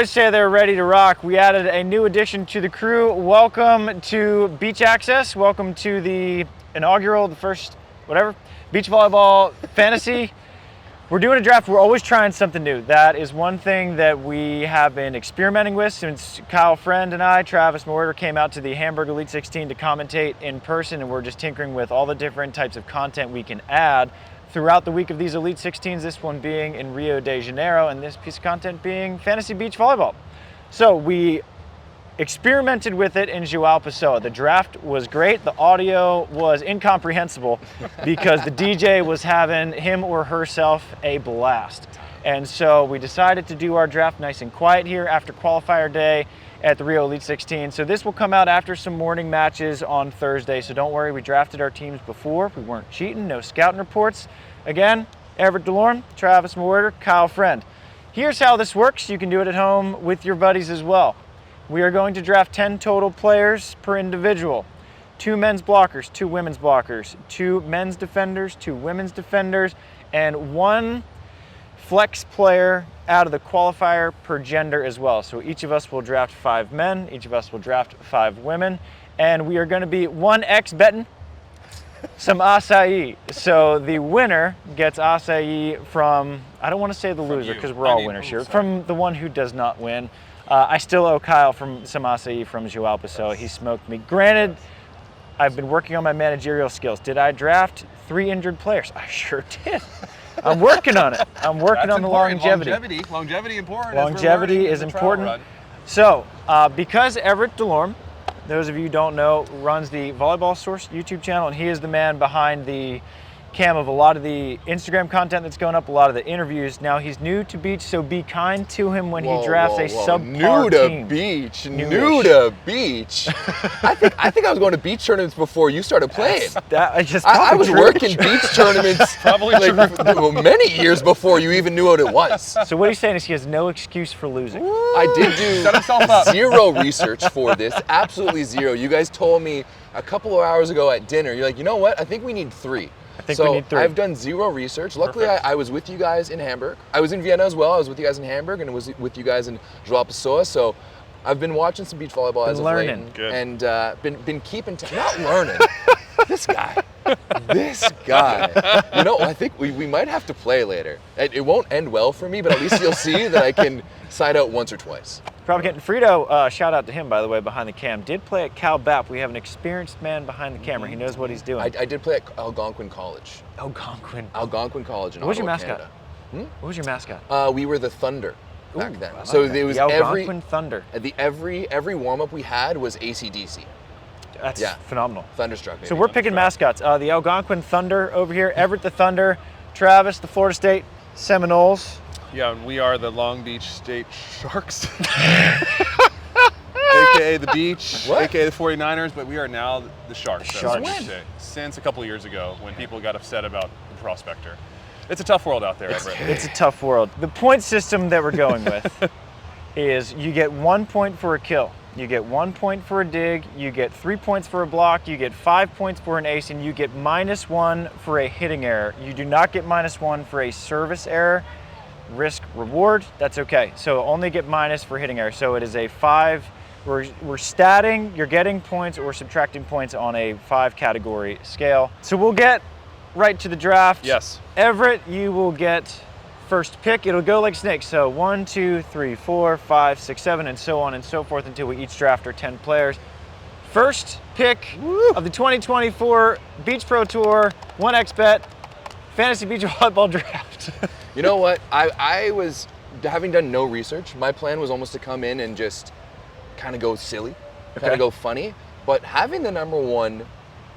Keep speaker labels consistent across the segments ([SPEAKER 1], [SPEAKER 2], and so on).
[SPEAKER 1] boys say they're ready to rock, we added a new addition to the crew. Welcome to Beach Access. Welcome to the inaugural, the first, whatever, beach volleyball fantasy. We're doing a draft. We're always trying something new. That is one thing that we have been experimenting with since Kyle Friend and I, Travis Mortar, came out to the Hamburg Elite16 to commentate in person, and we're just tinkering with all the different types of content we can add throughout the week of these Elite16s, this one being in Rio de Janeiro, and this piece of content being fantasy beach volleyball. So we experimented with it in João Pessoa. The draft was great. The audio was incomprehensible because the DJ was having him or herself a blast. And so we decided to do our draft nice and quiet here after qualifier day at the Rio Elite16. So this will come out after some morning matches on Thursday. So don't worry, we drafted our teams before. We weren't cheating, no scouting reports. Again, Everett DeLorme, Travis Mortar, Kyle Friend. Here's how this works. You can do it at home with your buddies as well. We are going to draft 10 total players per individual. 2 men's blockers, 2 women's blockers, 2 men's defenders, 2 women's defenders, and 1 flex player out of the qualifier per gender as well. So each of us will draft 5 men, each of us will draft 5 women, and we are going to be 1x betting some acai. So the winner gets acai from, I don't want to say the loser because we're all winners here, from the one who does not win. I still owe Kyle from some acai from João Pessoa. He smoked me. Granted, I've been working on my managerial skills. Did I draft 3 injured players? I sure did. I'm working on it. I'm working on the longevity.
[SPEAKER 2] Longevity important.
[SPEAKER 1] Longevity is important. So, because Everett DeLorme, those of you who don't know, runs the Volleyball Source YouTube channel, and he is the man behind the cam of a lot of the Instagram content that's going up, a lot of the interviews. Now he's new to beach, so be kind to him when he drafts a subpar team.
[SPEAKER 3] New to beach. I think I was going to beach tournaments before you started playing. I was working beach tournaments probably many years before you even knew what it was.
[SPEAKER 1] So what he's saying is he has no excuse for losing.
[SPEAKER 3] I did do zero research for this, absolutely zero. You guys told me a couple of hours ago at dinner, you're like, you know what? I think we need 3.
[SPEAKER 1] I think we need 3.
[SPEAKER 3] I've done zero research. Luckily, I was with you guys in Hamburg. I was in Vienna as well. I was with you guys in Hamburg, and I was with you guys in João Pessoa. So I've been watching some beach volleyball as of late, and been keeping not learning. This guy. You know, I think we might have to play later. It won't end well for me, but at least you'll see that I can side out once or twice.
[SPEAKER 1] Probably getting Frito, shout out to him, by the way, behind the cam, did play at Cal Bap. We have an experienced man behind the camera. He knows what he's doing.
[SPEAKER 3] I did play at Algonquin College. Algonquin College in Ottawa,
[SPEAKER 1] What was your mascot?
[SPEAKER 3] Canada.
[SPEAKER 1] What was your mascot?
[SPEAKER 3] We were the Thunder back then.
[SPEAKER 1] Like
[SPEAKER 3] so
[SPEAKER 1] that.
[SPEAKER 3] it was
[SPEAKER 1] the Algonquin Thunder.
[SPEAKER 3] Every warm-up we had was AC/DC.
[SPEAKER 1] That's phenomenal.
[SPEAKER 3] Thunderstruck.
[SPEAKER 1] So we're picking mascots. The Algonquin Thunder over here, Everett the Thunder, Travis the Florida State Seminoles.
[SPEAKER 2] Yeah, and we are the Long Beach State Sharks. AKA the Beach, AKA the 49ers, but we are now the Sharks. Since a couple of years ago when people got upset about the prospector. It's a tough world out there, Everett.
[SPEAKER 1] It's a tough world. The point system that we're going with is you get 1 point for a kill. You get 1 point for a dig, you get 3 points for a block, you get 5 points for an ace, and you get -1 for a hitting error. You do not get -1 for a service error. Risk reward, that's okay. So only get minus for hitting error. So it is a 5, we're statting, you're getting points or subtracting points on a 5 category scale. So we'll get right to the draft.
[SPEAKER 2] Yes.
[SPEAKER 1] Everett, you will get first pick. It'll go like snakes. So 1, 2, 3, 4, 5, 6, 7, and so on and so forth until we each draft our 10 players. First pick of the 2024 Beach Pro Tour 1xBet Fantasy Beach Volleyball Draft.
[SPEAKER 3] You know what? I was, having done no research, my plan was almost to come in and just kind of go silly, kind of go funny. But having the #1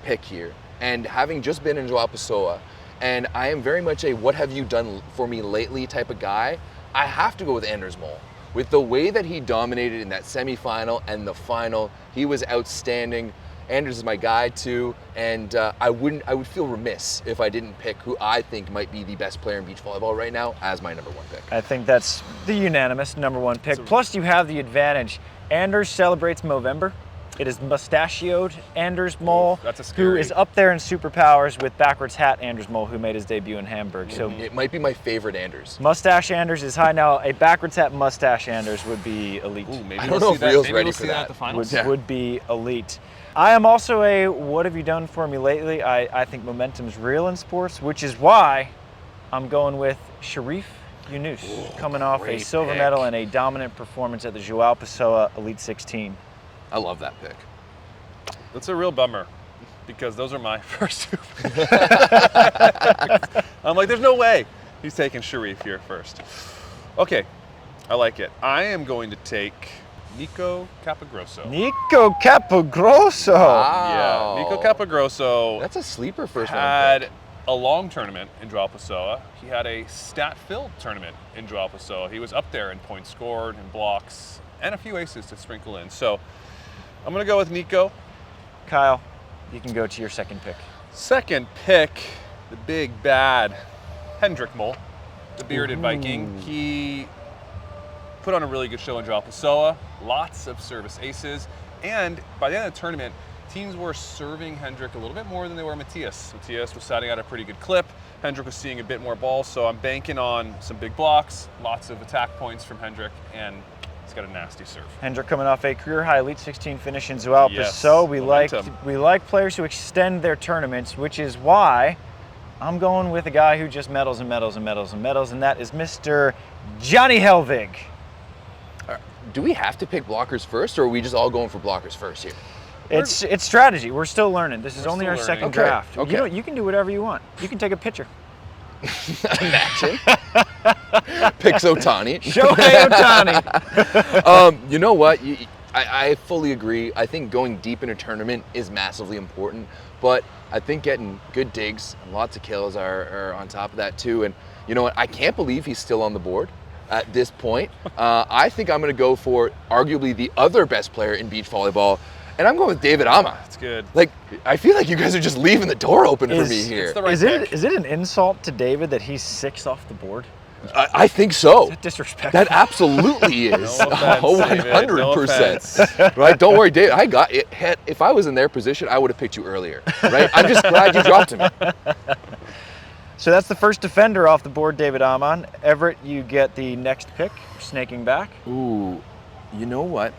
[SPEAKER 3] pick here and having just been in João Pessoa, and I am very much a what have you done for me lately type of guy, I have to go with Anders Mol. With the way that he dominated in that semifinal and the final, he was outstanding. Anders is my guy too, and I would feel remiss if I didn't pick who I think might be the best player in beach volleyball right now as my #1 pick.
[SPEAKER 1] I think that's the unanimous #1 pick. Plus you have the advantage. Anders celebrates Movember It is mustachioed Anders Mole,
[SPEAKER 2] that's a
[SPEAKER 1] who
[SPEAKER 2] scary.
[SPEAKER 1] is up there in superpowers with backwards hat Anders Mole, who made his debut in Hamburg. So
[SPEAKER 3] It might be my favorite Anders.
[SPEAKER 1] mustache Anders is high now. A backwards hat mustache Anders would be elite.
[SPEAKER 2] Ooh, maybe
[SPEAKER 3] I
[SPEAKER 2] we'll
[SPEAKER 3] don't know
[SPEAKER 2] see
[SPEAKER 3] if
[SPEAKER 2] that.
[SPEAKER 3] Real's
[SPEAKER 2] Maybe
[SPEAKER 3] ready
[SPEAKER 2] we'll
[SPEAKER 3] for
[SPEAKER 2] see that
[SPEAKER 3] that.
[SPEAKER 2] at the finals.
[SPEAKER 1] Would be elite. I am also a what have you done for me lately? I think momentum's real in sports, which is why I'm going with Sharif Yunus, coming off a
[SPEAKER 3] great
[SPEAKER 1] silver
[SPEAKER 3] pick.
[SPEAKER 1] medal and a dominant performance at the Joao Pessoa Elite 16.
[SPEAKER 3] I love that pick.
[SPEAKER 2] That's a real bummer because those are my first two. I'm like, there's no way he's taking Sharif here first. Okay, I like it. I am going to take Nico Capagrosso.
[SPEAKER 1] Nico Capagrosso.
[SPEAKER 3] Wow.
[SPEAKER 2] Yeah, Nico Capagrosso
[SPEAKER 3] That's a sleeper first round
[SPEAKER 2] had
[SPEAKER 3] pick.
[SPEAKER 2] a long tournament in Joao Pessoa. He had a stat-filled tournament in Joao Pessoa. He was up there in points scored and blocks and a few aces to sprinkle in. So I'm going to go with Nico.
[SPEAKER 1] Kyle, you can go to your second pick.
[SPEAKER 2] Second pick, the big bad Hendrik Mol, the bearded Viking. He put on a really good show in Joao Pessoa, lots of service aces, and by the end of the tournament, teams were serving Hendrik a little bit more than they were Matthias. Matthias was setting out a pretty good clip. Hendrik was seeing a bit more balls, so I'm banking on some big blocks, lots of attack points from Hendrik, and he's got a nasty serve.
[SPEAKER 1] Hendrik coming off a career high Elite 16 finish in Joao
[SPEAKER 2] Yes,
[SPEAKER 1] Pessoa.
[SPEAKER 2] momentum.
[SPEAKER 1] We like players who extend their tournaments, which is why I'm going with a guy who just medals and medals and medals and medals, and that is Mr. Johnny Helvig.
[SPEAKER 3] Do we have to pick blockers first, or are we just all going for blockers first here?
[SPEAKER 1] It's strategy. We're still learning. This is
[SPEAKER 2] We're
[SPEAKER 1] only
[SPEAKER 2] still
[SPEAKER 1] our
[SPEAKER 2] learning.
[SPEAKER 1] second
[SPEAKER 3] Okay,
[SPEAKER 1] draft.
[SPEAKER 3] okay.
[SPEAKER 1] You know, you can do whatever you want. You can take a picture.
[SPEAKER 3] Imagine. Picks Otani.
[SPEAKER 1] Shohei Ohtani.
[SPEAKER 3] You know what? I fully agree. I think going deep in a tournament is massively important, but I think getting good digs and lots of kills are on top of that too. And you know what? I can't believe he's still on the board at this point. I think I'm going to go for arguably the other best player in beach volleyball, and I'm going with David Ama.
[SPEAKER 2] That's good.
[SPEAKER 3] Like, I feel like you guys are just leaving the door open for me here.
[SPEAKER 2] It's the right
[SPEAKER 1] Is
[SPEAKER 2] pick.
[SPEAKER 1] it an insult to David that he's 6 off the board?
[SPEAKER 3] I think so.
[SPEAKER 1] Is that disrespectful?
[SPEAKER 3] That absolutely is.
[SPEAKER 2] No offense, David. No
[SPEAKER 3] 100%. Right? Don't worry, Dave. I got it. If I was in their position, I would have picked you earlier. Right? I'm just glad you dropped him.
[SPEAKER 1] So that's the first defender off the board, David Amon. Everett, you get the next pick, snaking back.
[SPEAKER 3] Ooh, you know what?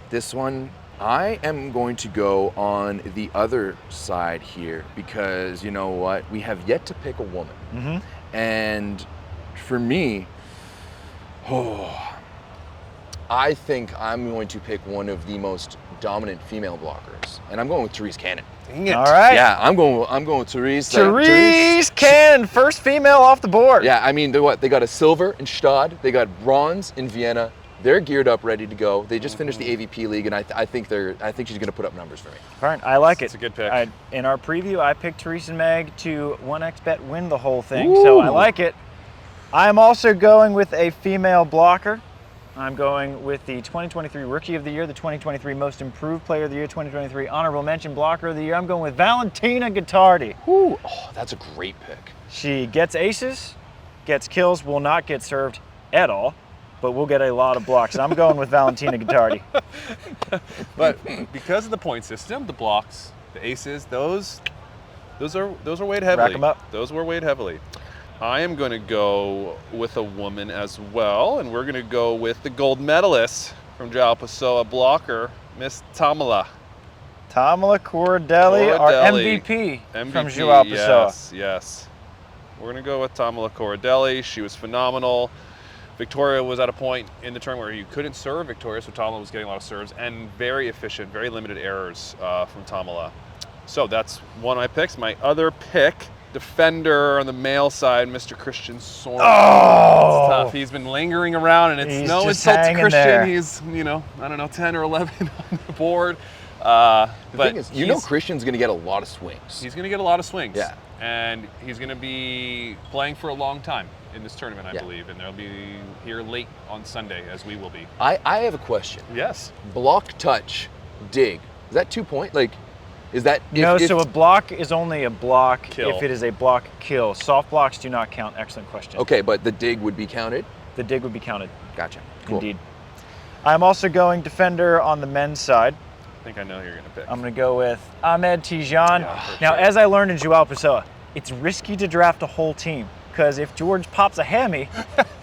[SPEAKER 3] This one, I am going to go on the other side here because you know what? We have yet to pick a woman.
[SPEAKER 1] Mm-hmm.
[SPEAKER 3] And for me, I think I'm going to pick one of the most dominant female blockers, and I'm going with Therese Cannon.
[SPEAKER 2] Dang it.
[SPEAKER 1] All right.
[SPEAKER 3] Yeah, I'm going with Therese.
[SPEAKER 1] Therese Cannon, first female off the board.
[SPEAKER 3] Yeah, I mean, they got a silver in Stade, they got bronze in Vienna. They're geared up, ready to go. They just finished the AVP league, and I think she's going to put up numbers for me.
[SPEAKER 1] All right, I like it.
[SPEAKER 2] It's a good pick.
[SPEAKER 1] In our preview, I picked Therese and Meg to 1xBet win the whole thing, so I like it. I'm also going with a female blocker. I'm going with the 2023 Rookie of the Year, the 2023 Most Improved Player of the Year, 2023 Honorable Mention Blocker of the Year. I'm going with Valentina Guittardi.
[SPEAKER 3] Ooh, oh, that's a great pick.
[SPEAKER 1] She gets aces, gets kills, will not get served at all, but we'll get a lot of blocks. I'm going with Valentina Guittardi.
[SPEAKER 2] But because of the point system, the blocks, the aces, those are weighed heavily.
[SPEAKER 1] Rack 'em up.
[SPEAKER 2] Those were weighed heavily. I am going to go with a woman as well, and we're going to go with the gold medalist from Joao Pessoa blocker, Miss Tamala.
[SPEAKER 1] Tamala Cordelli, our MVP, from Joao Pessoa.
[SPEAKER 2] Yes. We're going to go with Tamala Cordelli. She was phenomenal. Victoria was at a point in the tournament where you couldn't serve Victoria, so Tamala was getting a lot of serves, and very efficient, very limited errors from Tamala. So that's one of my picks. My other pick, defender on the male side, Mr. Christian Soren.
[SPEAKER 1] Oh!
[SPEAKER 2] It's tough. He's been lingering around, and it's
[SPEAKER 1] He's
[SPEAKER 2] no
[SPEAKER 1] just
[SPEAKER 2] insult to
[SPEAKER 1] hanging
[SPEAKER 2] Christian.
[SPEAKER 1] there.
[SPEAKER 2] He's, 10 or 11 on the board.
[SPEAKER 3] The
[SPEAKER 2] But
[SPEAKER 3] thing is, Christian's going to get a lot of swings.
[SPEAKER 2] he's going to get a lot of swings.
[SPEAKER 3] Yeah.
[SPEAKER 2] And he's going to be playing for a long time in this tournament, I
[SPEAKER 3] Yeah.
[SPEAKER 2] believe. And they'll be here late on Sunday, as we will be.
[SPEAKER 3] I have a question.
[SPEAKER 2] Yes.
[SPEAKER 3] Block, touch, dig. Is that 2 point? Like, is that
[SPEAKER 1] No, so a block is only a block
[SPEAKER 2] Kill.
[SPEAKER 1] if it is a block kill. Soft blocks do not count. Excellent question.
[SPEAKER 3] okay, but the dig would be counted?
[SPEAKER 1] The dig would be counted.
[SPEAKER 3] Gotcha. Cool.
[SPEAKER 1] Indeed. I'm also going defender on the men's side.
[SPEAKER 2] think I know who you're going to pick.
[SPEAKER 1] I'm going to go with Ahmed Tijan.
[SPEAKER 2] Yeah, for
[SPEAKER 1] Now,
[SPEAKER 2] sure.
[SPEAKER 1] as I learned in Joao Pessoa, it's risky to draft a whole team because if George pops a hammy,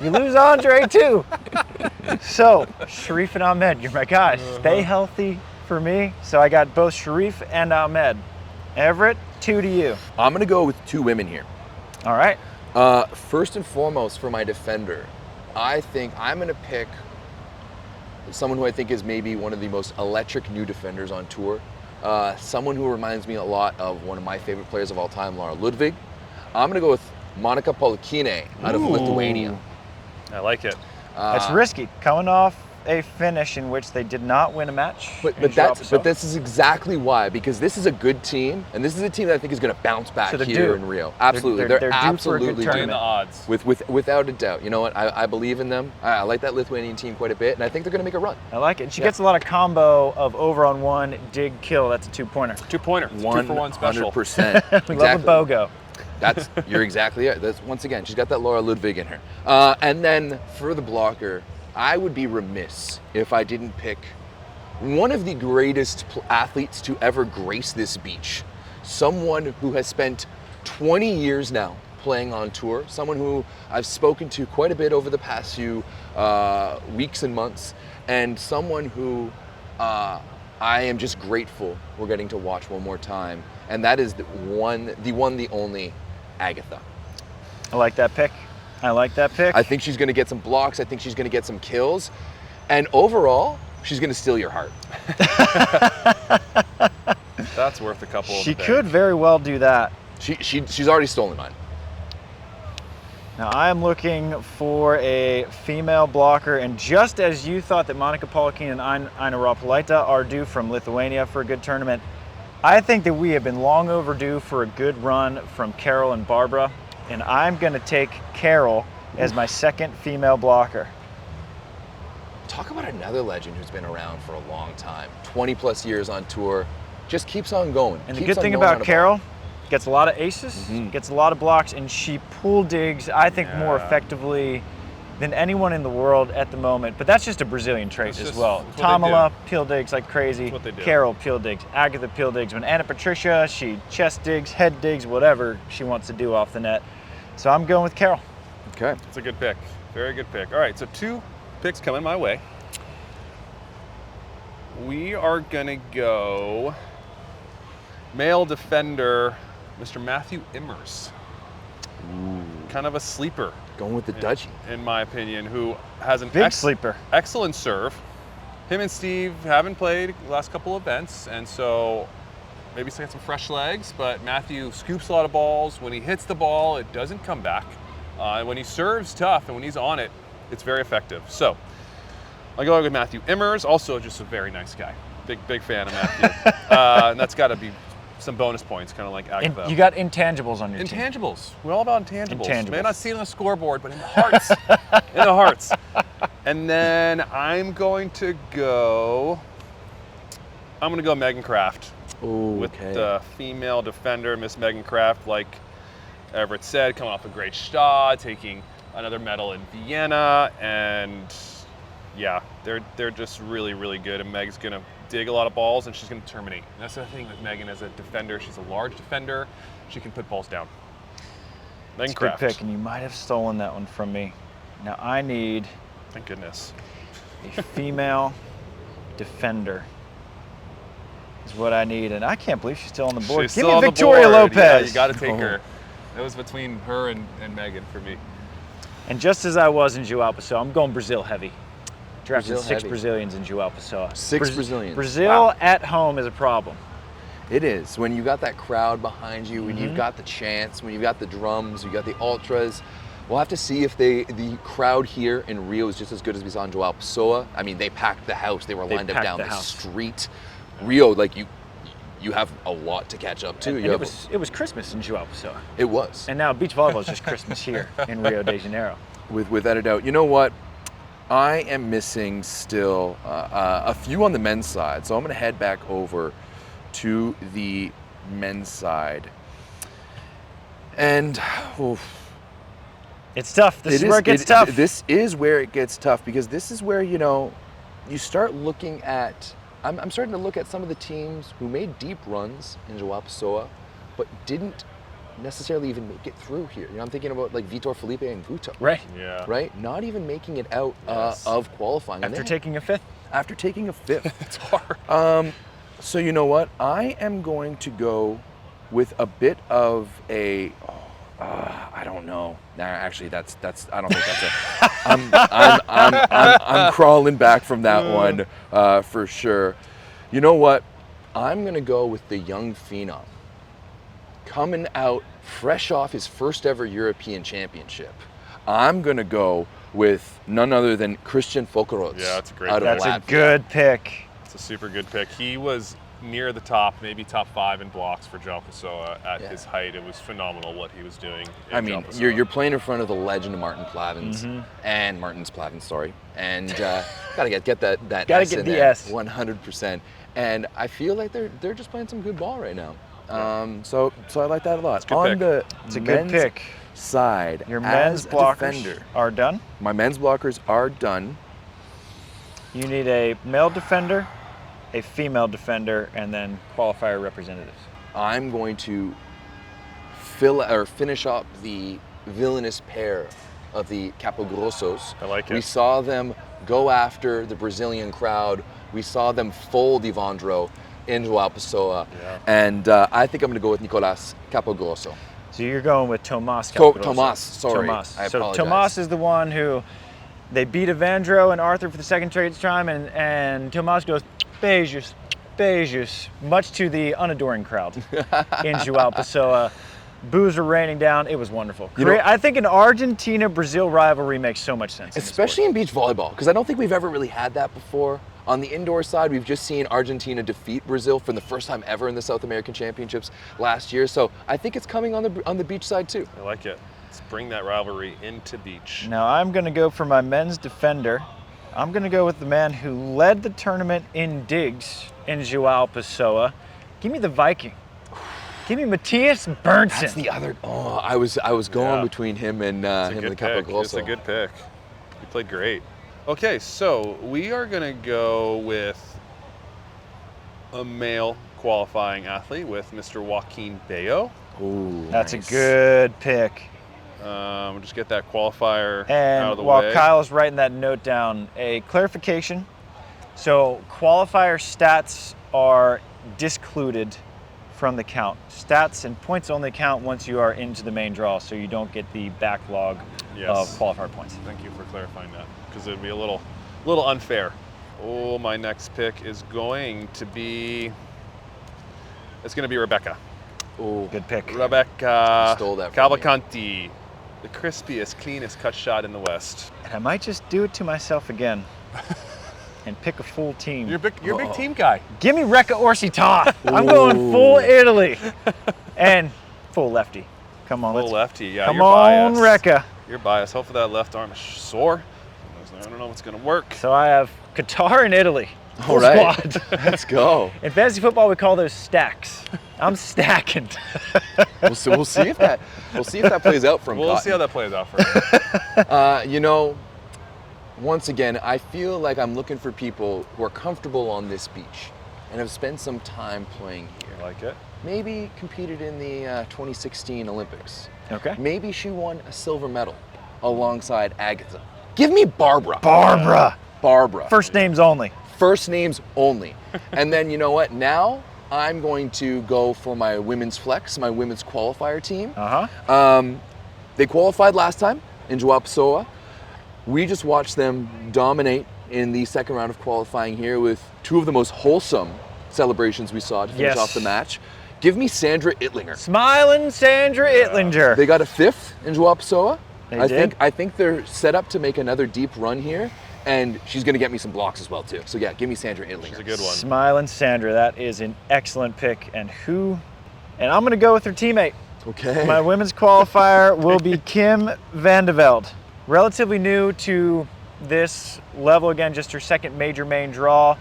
[SPEAKER 1] you lose Andre too. So, Sharif and Ahmed, you're my guys. Stay healthy for me. So I got both Sharif and Ahmed. Everett, 2 to you.
[SPEAKER 3] I'm going to go with 2 women here.
[SPEAKER 1] All right.
[SPEAKER 3] First and foremost, for my defender, I think I'm going to pick someone who I think is maybe one of the most electric new defenders on tour. Someone who reminds me a lot of one of my favorite players of all time, Lara Ludwig. I'm going to go with Monika Polkine out of Lithuania.
[SPEAKER 2] I like it.
[SPEAKER 1] That's risky. Coming off a finish in which they did not win a match.
[SPEAKER 3] But
[SPEAKER 1] in Joao Pessoa.
[SPEAKER 3] this is exactly why, because this is a good team, and this is a team that I think is going to bounce back
[SPEAKER 1] So they're
[SPEAKER 3] here
[SPEAKER 1] due.
[SPEAKER 3] in Rio. Absolutely,
[SPEAKER 1] They're
[SPEAKER 3] they're
[SPEAKER 1] due for a good
[SPEAKER 3] absolutely
[SPEAKER 2] Playing
[SPEAKER 1] tournament.
[SPEAKER 2] the odds.
[SPEAKER 3] without a doubt. You know what? I believe in them. I like that Lithuanian team quite a bit, and I think they're going to make a run.
[SPEAKER 1] I like it. She
[SPEAKER 3] Yeah.
[SPEAKER 1] gets a lot of combo of over on 1, dig, kill. That's a 2-pointer.
[SPEAKER 2] 2-pointer. It's 2-for-1 special.
[SPEAKER 3] 100%.
[SPEAKER 1] We love a BOGO.
[SPEAKER 3] You're exactly it. That's, once again, she's got that Lara Ludwig in her. And then for the blocker, I would be remiss if I didn't pick one of the greatest athletes to ever grace this beach. Someone who has spent 20 years now playing on tour. Someone who I've spoken to quite a bit over the past few weeks and months. And someone who I am just grateful we're getting to watch one more time. And that is the only Agatha.
[SPEAKER 1] I like that pick. I like that pick.
[SPEAKER 3] I think she's going to get some blocks. I think she's going to get some kills. And overall, she's going to steal your heart.
[SPEAKER 2] That's worth a couple of
[SPEAKER 1] She
[SPEAKER 2] things.
[SPEAKER 1] could very well do that.
[SPEAKER 3] She's already stolen mine.
[SPEAKER 1] Now I am looking for a female blocker, and just as you thought that Monika Polkine and Aina Vóley-playa are due from Lithuania for a good tournament, I think that we have been long overdue for a good run from Carol and Barbara, and I'm going to take Carol as my second female blocker.
[SPEAKER 3] Talk about another legend who's been around for a long time. 20 plus years on tour. Just keeps on going.
[SPEAKER 1] And the
[SPEAKER 3] keeps
[SPEAKER 1] good
[SPEAKER 3] on
[SPEAKER 1] thing
[SPEAKER 3] going on
[SPEAKER 1] about
[SPEAKER 3] a
[SPEAKER 1] Carol, gets a lot of aces,
[SPEAKER 3] Mhm.
[SPEAKER 1] gets a lot of blocks, and she pool digs, I think, more
[SPEAKER 2] Yeah.
[SPEAKER 1] effectively than anyone in the world at the moment. But that's just a Brazilian trait
[SPEAKER 2] That's
[SPEAKER 1] as
[SPEAKER 2] just-
[SPEAKER 1] well.
[SPEAKER 2] that's what they do.
[SPEAKER 1] Tamala peel digs like crazy.
[SPEAKER 2] That's what they do.
[SPEAKER 1] Carol peel digs. Agatha peel digs. When Anna Patricia, she chest digs, head digs, whatever she wants to do off the net. So I'm going with Carol.
[SPEAKER 3] Okay.
[SPEAKER 2] It's a good pick. Very good pick. All right, so 2 picks coming my way. We are going to go male defender, Mr. Matthew Immers. Kind of a sleeper,
[SPEAKER 3] Going with the Dutchie.
[SPEAKER 2] in my opinion, who has an
[SPEAKER 1] Big sleeper.
[SPEAKER 2] excellent serve. Him and Steve haven't played the last couple events, and so maybe he's got some fresh legs, but Matthew scoops a lot of balls. When he hits the ball, it doesn't come back. And when he serves tough and when he's on it, it's very effective. So I'll go with Matthew Immers, also just a very nice guy. Big fan of Matthew. And that's got to be some bonus points, kind of like Agatha.
[SPEAKER 1] You got intangibles on your team.
[SPEAKER 2] Intangibles. We're all about intangibles.
[SPEAKER 1] Intangibles.
[SPEAKER 2] May not see it on the scoreboard, but in the hearts. In the hearts. And then I'm going to go Megan Kraft
[SPEAKER 3] Ooh,
[SPEAKER 2] with
[SPEAKER 3] okay.
[SPEAKER 2] the female defender, Miss Megan Kraft, like Everett said, coming off a great shot, taking another medal in Vienna, and yeah, they're just really, really good. And Meg's gonna dig a lot of balls, and she's gonna terminate. And that's the thing with Megan as a defender. She's a large defender. She can put balls down. Megan
[SPEAKER 1] It's a good
[SPEAKER 2] Kraft.
[SPEAKER 1] pick, and you might have stolen that one from me. Now I need
[SPEAKER 2] Thank goodness.
[SPEAKER 1] a female defender. Is what I need, and I can't believe she's still on the board.
[SPEAKER 2] She's
[SPEAKER 1] Give
[SPEAKER 2] still
[SPEAKER 1] me
[SPEAKER 2] on the
[SPEAKER 1] Victoria
[SPEAKER 2] board.
[SPEAKER 1] Lopez.
[SPEAKER 2] Yeah, you got to take
[SPEAKER 3] Oh.
[SPEAKER 2] her. It was between her and Megan for me.
[SPEAKER 1] And just as I was in Joao Pessoa, I'm going Brazil heavy. Drafted
[SPEAKER 3] Brazil
[SPEAKER 1] 6
[SPEAKER 3] heavy.
[SPEAKER 1] Brazilians in Joao Pessoa.
[SPEAKER 3] Six Brazilians.
[SPEAKER 1] Brazil
[SPEAKER 3] Wow.
[SPEAKER 1] at home is a problem.
[SPEAKER 3] It is. When you got that crowd behind you, when
[SPEAKER 1] Mm-hmm.
[SPEAKER 3] you've got the chants, when you've got the drums, you got the ultras. We'll have to see if the crowd here in Rio is just as good as we saw in Joao Pessoa. I mean, they packed the house. They were
[SPEAKER 1] They
[SPEAKER 3] lined up
[SPEAKER 1] packed
[SPEAKER 3] down
[SPEAKER 1] the
[SPEAKER 3] the
[SPEAKER 1] house.
[SPEAKER 3] street. Rio, like you have a lot to catch up to.
[SPEAKER 1] And
[SPEAKER 3] You
[SPEAKER 1] it
[SPEAKER 3] have-
[SPEAKER 1] was Christmas in Joao Pessoa.
[SPEAKER 3] it was.
[SPEAKER 1] And now beach volleyball is just Christmas here in Rio de Janeiro.
[SPEAKER 3] Without a doubt. You know what? I am missing still a few on the men's side, so I'm going to head back over to the men's side. And
[SPEAKER 1] It's tough. This is where it gets tough.
[SPEAKER 3] This is where it gets tough because this is where, you start looking at I'm starting to look at some of the teams who made deep runs in João Pessoa, but didn't necessarily even make it through here. You know, I'm thinking about like Vitor Felipe and Guto.
[SPEAKER 1] Right.
[SPEAKER 2] Yeah.
[SPEAKER 3] Right? Not even making it out
[SPEAKER 2] Yes.
[SPEAKER 3] of qualifying.
[SPEAKER 1] After taking a 5th.
[SPEAKER 3] After taking a 5th.
[SPEAKER 2] It's hard.
[SPEAKER 3] So you know what? I am going to go with a bit of a. I don't know. Nah, actually, that's. I don't think that's it. I'm crawling back from that one for sure. You know what? I'm gonna go with the young phenom, coming out fresh off his first ever European Championship. I'm gonna go with none other than Christian Folkerotz.
[SPEAKER 2] Yeah, that's a great
[SPEAKER 3] out of
[SPEAKER 2] pick.
[SPEAKER 1] That's
[SPEAKER 3] Latvia.
[SPEAKER 1] a good pick.
[SPEAKER 2] It's a super good pick. He was near the top, maybe top 5 in blocks for João Pessoa at his height. It was phenomenal what he was doing.
[SPEAKER 3] I mean, you're playing in front of the legend of Martin Plavins and Martin's Plavins, sorry, and gotta get that
[SPEAKER 1] Gotta
[SPEAKER 3] S
[SPEAKER 1] get
[SPEAKER 3] in
[SPEAKER 1] the
[SPEAKER 3] there,
[SPEAKER 1] S.
[SPEAKER 3] 100%. And I feel like they're just playing some good ball right now. So I like that a lot.
[SPEAKER 2] good
[SPEAKER 3] On
[SPEAKER 2] pick.
[SPEAKER 3] the
[SPEAKER 1] It's a good
[SPEAKER 3] men's
[SPEAKER 1] pick.
[SPEAKER 3] side,
[SPEAKER 1] Your
[SPEAKER 3] as
[SPEAKER 1] men's
[SPEAKER 3] a
[SPEAKER 1] blockers
[SPEAKER 3] defender,
[SPEAKER 1] are done.
[SPEAKER 3] my men's blockers are done.
[SPEAKER 1] You need a male defender, a female defender, and then qualifier representatives.
[SPEAKER 3] I'm going to finish up the villainous pair of the Capogrossos.
[SPEAKER 2] I like it.
[SPEAKER 3] We saw them go after the Brazilian crowd. We saw them fold Ivandro in João Pessoa.
[SPEAKER 2] Yeah.
[SPEAKER 3] And I think I'm going to go with Nicolas Capogrosso.
[SPEAKER 1] So you're going with Tomas Capgrosso.
[SPEAKER 3] Tomas, sorry.
[SPEAKER 1] Tomas.
[SPEAKER 3] I
[SPEAKER 1] So
[SPEAKER 3] apologize.
[SPEAKER 1] Tomas is the one who they beat Evandro and Arthur for the second straight time, and Tomas goes, beijos, beijos, much to the unadoring crowd in João Pessoa. Boos are raining down. It was wonderful.
[SPEAKER 3] You know-
[SPEAKER 1] Great. I think an Argentina-Brazil rivalry makes so much sense. in this
[SPEAKER 3] Especially
[SPEAKER 1] sport.
[SPEAKER 3] in beach volleyball, because I don't think we've ever really had that before. On the indoor side, we've just seen Argentina defeat Brazil for the first time ever in the South American Championships last year. So I think it's coming on the beach side too.
[SPEAKER 2] I like it. Let's bring that rivalry into beach.
[SPEAKER 1] Now I'm going to go for my men's defender. I'm going to go with the man who led the tournament in digs in João Pessoa. Give me the Viking. Give me Matthias Berntsen.
[SPEAKER 3] That's the other. Oh, I was going
[SPEAKER 2] Yeah.
[SPEAKER 3] between him and
[SPEAKER 2] It's a
[SPEAKER 3] him
[SPEAKER 2] good
[SPEAKER 3] and
[SPEAKER 2] pick.
[SPEAKER 3] Capogrosso.
[SPEAKER 2] It's a good pick. You played great. Okay, so we are going to go with a male qualifying athlete with Mr. Joaquin Bello.
[SPEAKER 3] Ooh,
[SPEAKER 1] That's
[SPEAKER 3] nice.
[SPEAKER 1] a good pick.
[SPEAKER 2] Just get that qualifier out of
[SPEAKER 1] And
[SPEAKER 2] the
[SPEAKER 1] while
[SPEAKER 2] way.
[SPEAKER 1] Kyle's writing that note down, a clarification. So qualifier stats are discluded from the count. Stats and points only count once you are into the main draw, so you don't get the backlog of qualifier points.
[SPEAKER 2] Thank you for clarifying that, because it would be a little unfair. Oh, my next pick is going to be. It's going to be Rebecca.
[SPEAKER 3] Ooh,
[SPEAKER 1] Good pick.
[SPEAKER 2] Rebecca
[SPEAKER 3] Stole that from me.
[SPEAKER 2] Cavalcanti, the crispiest, cleanest cut shot in the West.
[SPEAKER 1] And I might just do it to myself again and pick a full team.
[SPEAKER 2] You're a big team guy.
[SPEAKER 1] Give me Rekka Orsita. I'm going full Italy and full lefty. Come on,
[SPEAKER 2] Little lefty, yeah.
[SPEAKER 1] come
[SPEAKER 2] you're
[SPEAKER 1] on,
[SPEAKER 2] biased.
[SPEAKER 1] Rekka.
[SPEAKER 2] You're biased. Hopefully that left arm is sore. I don't know what's going to work.
[SPEAKER 1] So I have Qatar and Italy.
[SPEAKER 3] all
[SPEAKER 1] Full
[SPEAKER 3] right.
[SPEAKER 1] squad.
[SPEAKER 3] Let's go.
[SPEAKER 1] In fantasy football, we call those stacks. I'm stacking.
[SPEAKER 3] We'll see if that plays out from.
[SPEAKER 2] We'll see how that plays out for you.
[SPEAKER 3] You know, once again, I feel like I'm looking for people who are comfortable on this beach and have spent some time playing here.
[SPEAKER 2] I like it.
[SPEAKER 3] Maybe competed in the 2016 Olympics.
[SPEAKER 1] Okay.
[SPEAKER 3] Maybe she won a silver medal alongside Agatha. Give me Barbara.
[SPEAKER 1] Barbara.
[SPEAKER 3] First
[SPEAKER 1] names only.
[SPEAKER 3] names only. And then you know what? Now I'm going to go for my women's flex, my women's qualifier team. They qualified last time in João Pessoa. We just watched them dominate in the second round of qualifying here with two of the most wholesome celebrations we saw to finish
[SPEAKER 1] Yes.
[SPEAKER 3] off the match. Give me Sandra Ittlinger.
[SPEAKER 1] Smiling Sandra Ittlinger.
[SPEAKER 3] They got a fifth in João Pessoa.
[SPEAKER 1] They
[SPEAKER 3] I think they're set up to make another deep run here, and she's going to get me some blocks as well too. So yeah, give me Sandra Ittlinger.
[SPEAKER 2] She's a good one.
[SPEAKER 1] Smiling Sandra. That is an excellent pick. And I'm going to go with her teammate.
[SPEAKER 3] Okay.
[SPEAKER 1] My women's qualifier will be Kim van de Velde. Relatively new to this level, again, just her second major main draw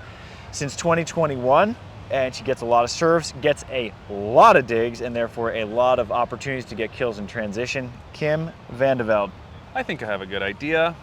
[SPEAKER 1] since 2021. And she gets a lot of serves, gets a lot of digs, and therefore a lot of opportunities to get kills in transition. Kim van de Velde.
[SPEAKER 2] I think I have a good idea.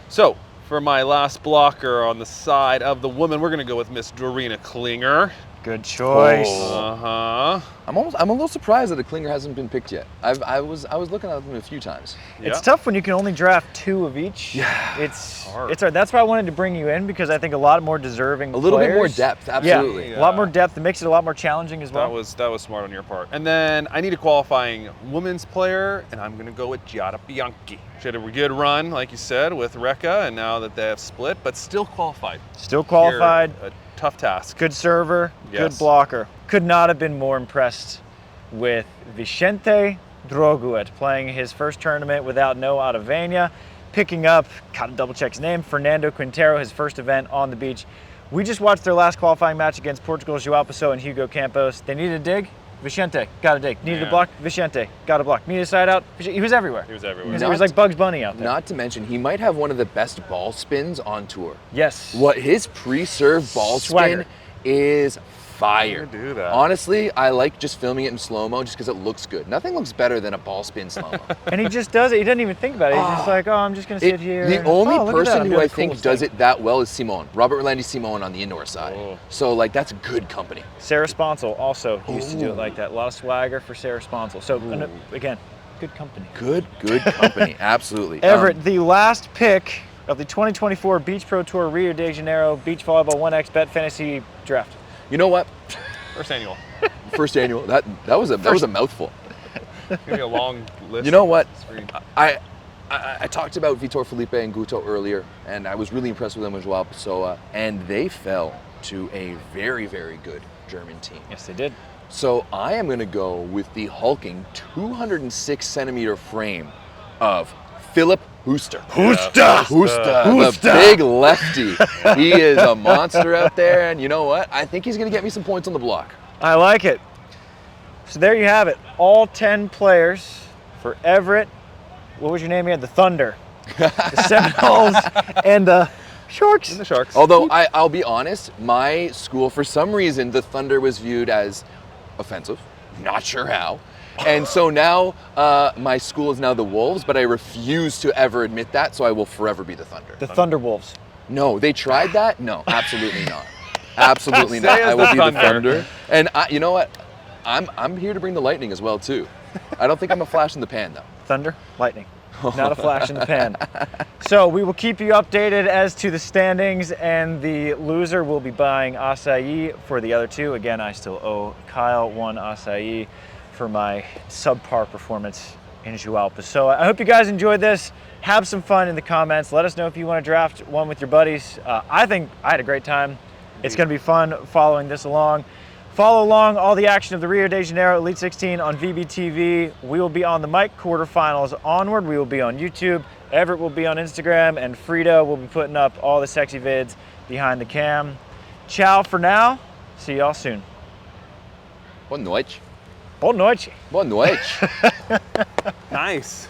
[SPEAKER 2] So, for my last blocker on the side of the woman, we're gonna go with Miss Dorina Klinger.
[SPEAKER 1] Good choice.
[SPEAKER 2] Uh-huh.
[SPEAKER 3] I'm a little surprised that a Klinger hasn't been picked yet. I was looking at them a few times.
[SPEAKER 1] It's
[SPEAKER 2] Yeah.
[SPEAKER 1] tough when you can only draft 2 of each.
[SPEAKER 3] Yeah.
[SPEAKER 1] It's
[SPEAKER 2] hard.
[SPEAKER 1] hard. That's why I wanted to bring you in, because I think a lot more deserving
[SPEAKER 3] A little bit more
[SPEAKER 1] players.
[SPEAKER 3] depth, absolutely.
[SPEAKER 1] Yeah, a lot more depth. It makes it a lot more challenging as well.
[SPEAKER 2] That was smart on your part. And then I need a qualifying women's player, and I'm gonna go with Giada Bianchi. She had a good run, like you said, with Rekka, and now that they have split, but still qualified.
[SPEAKER 1] Still qualified.
[SPEAKER 2] Here, a tough task.
[SPEAKER 1] Good server, good
[SPEAKER 2] Yes.
[SPEAKER 1] blocker. Could not have been more impressed with Vicente Droguet playing his first tournament without no Adavena, picking up, gotta double check his name, Fernando Quintero, his first event on the beach. We just watched their last qualifying match against Portugal's João Pessoa and Hugo Campos. They needed a dig, Vicente got a dig. Needed a
[SPEAKER 2] Man.
[SPEAKER 1] block, Vicente got a block. Needed a side out, he was everywhere.
[SPEAKER 2] He was everywhere.
[SPEAKER 1] He was like Bugs Bunny out there.
[SPEAKER 3] Not to mention, he might have one of the best ball spins on tour.
[SPEAKER 1] Yes.
[SPEAKER 3] What his pre-serve ball
[SPEAKER 1] Swagger.
[SPEAKER 3] spin is fire.
[SPEAKER 2] How do you do that?
[SPEAKER 3] Honestly, I like just filming it in slow-mo just because it looks good. Nothing looks better than a ball spin slow-mo.
[SPEAKER 1] And he just does it. He doesn't even think about it. He's just like, oh, I'm just gonna sit here.
[SPEAKER 3] The
[SPEAKER 1] and-
[SPEAKER 3] only
[SPEAKER 1] oh, look at that,
[SPEAKER 3] person
[SPEAKER 1] I'm
[SPEAKER 3] who
[SPEAKER 1] doing
[SPEAKER 3] I
[SPEAKER 1] the
[SPEAKER 3] think
[SPEAKER 1] coolest
[SPEAKER 3] does
[SPEAKER 1] thing.
[SPEAKER 3] it that well is Simone. Robert Orlandi Simone on the indoor side.
[SPEAKER 2] Oh.
[SPEAKER 3] So like that's good company.
[SPEAKER 1] Sarah Sponsel also used to do it
[SPEAKER 3] Ooh.
[SPEAKER 1] like that. A lot of swagger for Sarah Sponsel. So again, good company.
[SPEAKER 3] Good company. Absolutely.
[SPEAKER 1] Everett, the last pick of the 2024 Beach Pro Tour Rio de Janeiro Beach Volleyball 1x Bet Fantasy Draft.
[SPEAKER 3] You know what?
[SPEAKER 2] First annual.
[SPEAKER 3] First annual. That was a mouthful.
[SPEAKER 2] It's gonna be a long list.
[SPEAKER 3] You know what?
[SPEAKER 2] Screen.
[SPEAKER 3] I talked about Vitor Felipe and Guto earlier, and I was really impressed with them with João Pessoa, and they fell to a very, very good German team.
[SPEAKER 1] Yes, they did.
[SPEAKER 3] So I am going to go with the hulking 206 centimeter frame of Philip Huster. The big lefty. He is a monster out there, and you know what? I think he's going to get me some points on the block.
[SPEAKER 1] I like it. So there you have it. All 10 players for Everett. What was your name again? The Thunder, the Seminoles, and the Sharks.
[SPEAKER 2] And the Sharks.
[SPEAKER 3] Although I'll be honest, my school, for some reason, the Thunder was viewed as offensive. Not sure how. And so now my school is now the Wolves, but I refuse to ever admit that, so I will forever be the Thunder.
[SPEAKER 1] The Thunderwolves.
[SPEAKER 3] No, they tried that? No, absolutely not. Absolutely
[SPEAKER 2] Say
[SPEAKER 3] not.
[SPEAKER 2] as
[SPEAKER 3] I will
[SPEAKER 2] the
[SPEAKER 3] be the
[SPEAKER 2] Thunder.
[SPEAKER 3] Thunder. And you know what? I'm here to bring the lightning as well too. I don't think I'm a flash in the pan though.
[SPEAKER 1] Thunder, lightning, not a flash in the pan. So we will keep you updated as to the standings, and the loser will be buying acai for the other two. Again, I still owe Kyle one acai for my subpar performance in João Pessoa. I hope you guys enjoyed this. Have some fun in the comments. Let us know if you want to draft one with your buddies. I think I had a great time. It's going to be fun following this along. Follow along all the action of the Rio de Janeiro Elite 16 on VBTV. We will be on the mic quarterfinals onward. We will be on YouTube. Everett will be on Instagram, and Frida will be putting up all the sexy vids behind the cam. Ciao for now. See y'all soon.
[SPEAKER 3] Boa noite.
[SPEAKER 1] Boa noite.
[SPEAKER 3] Boa noite.
[SPEAKER 2] Nice.